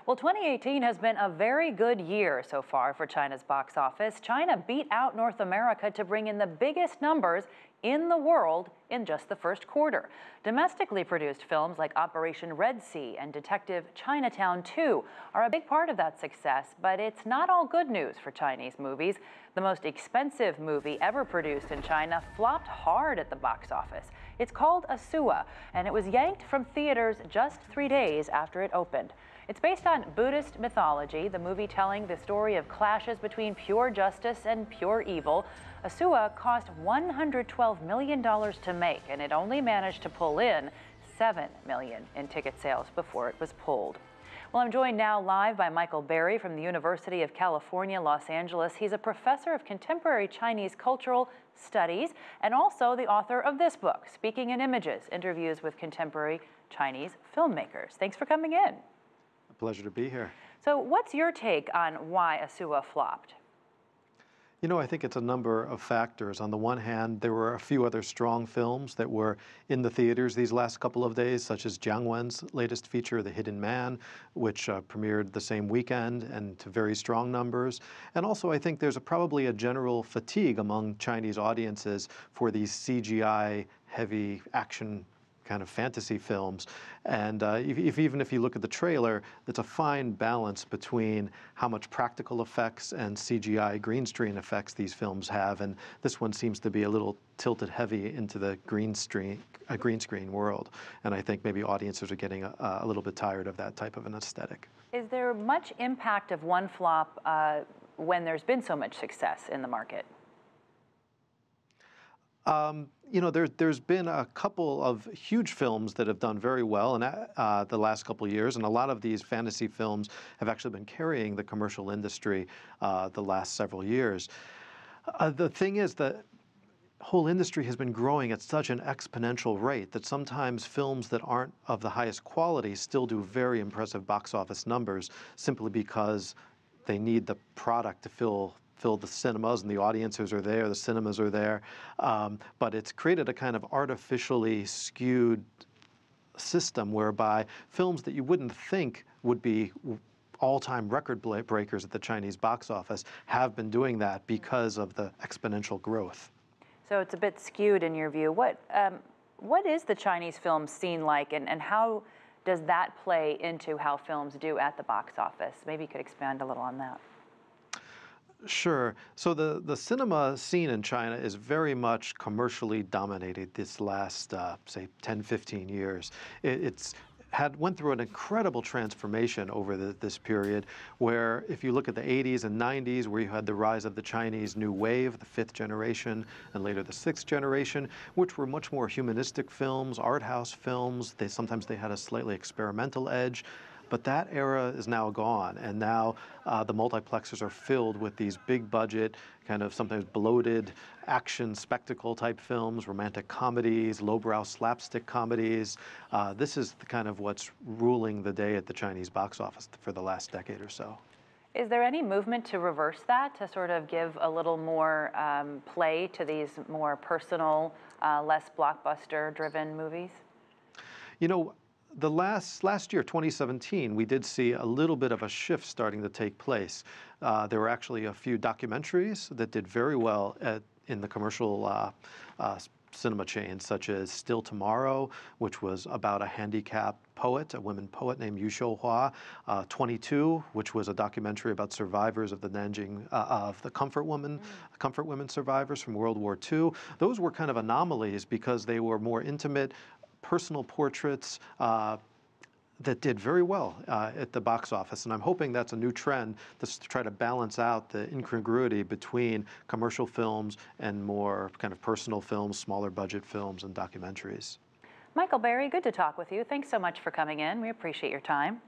Well, 2018 has been a very good year so far for China's box office. China beat out North America to bring in the biggest numbers in the world in just the first quarter. Domestically produced films like Operation Red Sea and Detective Chinatown 2 are a big part of that success, but it's not all good news for Chinese movies. The most expensive movie ever produced in China flopped hard at the box office. It's called Asura, and it was yanked from theaters just 3 days after it opened. It's based on Buddhist mythology, the movie telling the story of clashes between pure justice and pure evil. Asura cost $112 million to make, and it only managed to pull in $7 million in ticket sales before it was pulled. Well, I'm joined now live by Michael Berry from the University of California, Los Angeles. He's a professor of contemporary Chinese cultural studies and also the author of this book, Speaking in Images, Interviews with Contemporary Chinese Filmmakers. Thanks for coming in. Pleasure to be here. So what's your take on why Asura flopped? You know, I think it's a number of factors. On the one hand, there were a few other strong films that were in the theaters these last couple of days, such as Jiang Wen's latest feature, The Hidden Man, which premiered the same weekend and to very strong numbers. And also, I think there's probably a general fatigue among Chinese audiences for these CGI-heavy action kind of fantasy films. And even if you look at the trailer, it's a fine balance between how much practical effects and CGI green screen effects these films have. And this one seems to be a little tilted heavy into the green screen world. And I think maybe audiences are getting a little bit tired of that type of an aesthetic. Is there much impact of one flop when there's been so much success in the market? You know, there's been a couple of huge films that have done very well in the last couple of years, and a lot of these fantasy films have actually been carrying the commercial industry the last several years. The thing is, the whole industry has been growing at such an exponential rate that sometimes films that aren't of the highest quality still do very impressive box office numbers simply because they need the product to fill the cinemas, and the audiences are there, the cinemas are there. But it's created a kind of artificially skewed system whereby films that you wouldn't think would be all-time record breakers at the Chinese box office have been doing that because of the exponential growth. So it's a bit skewed in your view. What is the Chinese film scene like, and how does that play into how films do at the box office? Maybe you could expand a little on that. Sure. So the cinema scene in China is very much commercially dominated this last, say, 10, 15 years. It's went through an incredible transformation over this period where if you look at the 80s and 90s where you had the rise of the Chinese New Wave, the 5th generation, and later the 6th generation, which were much more humanistic films, art house films. Sometimes they had a slightly experimental edge. But that era is now gone, and now the multiplexes are filled with these big budget, kind of sometimes bloated action spectacle type films, romantic comedies, lowbrow slapstick comedies. This is the kind of what's ruling the day at the Chinese box office for the last decade or so. Is there any movement to reverse that, to sort of give a little more play to these more personal, less blockbuster-driven movies? You know, the last year, 2017, we did see a little bit of a shift starting to take place. There were actually a few documentaries that did very well in the commercial cinema chains, such as Still Tomorrow, which was about a handicapped poet, a women poet named Yu Shouhua, 22, which was a documentary about survivors of the Nanjing, of the comfort women survivors from World War II. Those were kind of anomalies because they were more intimate, personal portraits that did very well at the box office. And I'm hoping that's a new trend to try to balance out the incongruity between commercial films and more kind of personal films, smaller budget films and documentaries. Michael Berry, good to talk with you. Thanks so much for coming in. We appreciate your time.